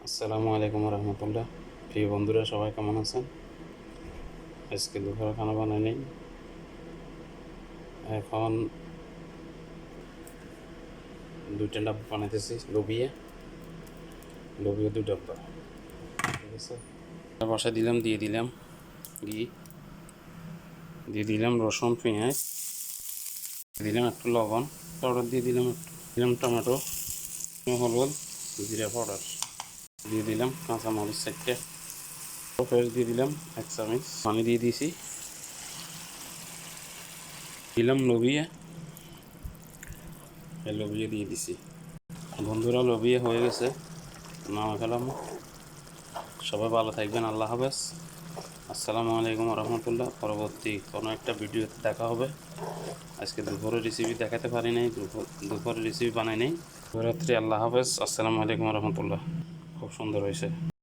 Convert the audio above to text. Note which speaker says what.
Speaker 1: আসসালামু আলাইকুম রহমতুল্লাহ। প্রিয় বন্ধুরা, সবাই কেমন আছেন? আজকে দুপুরে খানা বানাই নেই। এখন দুইটা ডাব্বা বানাইতেছি। লোবিয়া দুই ডাব্বা, ঠিক আছে। বসা দিলাম, দিয়ে দিলাম ঘি, দিয়ে দিলাম রসুন পেঁয়াজ, দিয়ে দিলাম একটু লবণ পাউডার, দিয়ে দিলাম টমেটো, হলুদ, জিরা পাউডার, দিয়ে দিলাম কাঁচামরিচ চারটে, ফের দিয়ে দিলাম 1 চামচ পানি, দিয়ে দিয়েছি, দিলাম লোবিয়া, লোবিয়া দিয়ে দিছি। বন্ধুরা, লোবিয়া হয়ে গেছে, নামা ফেলাম। সবাই ভালো থাকবেন, আল্লাহ হাফেজ। আসসালামু আলাইকুম রহমতুল্লাহ। পরবর্তী কোনো একটা ভিডিওতে দেখা হবে। আজকে দুপুরের রেসিপি দেখাতে পারি নাই, দুপুরের রেসিপি বানাই নাই। শুভরাত্রি, আল্লাহ হাফেজ, আসসালামু আলাইকুম রহমতুল্লাহ। খুব সুন্দর হয়েছে।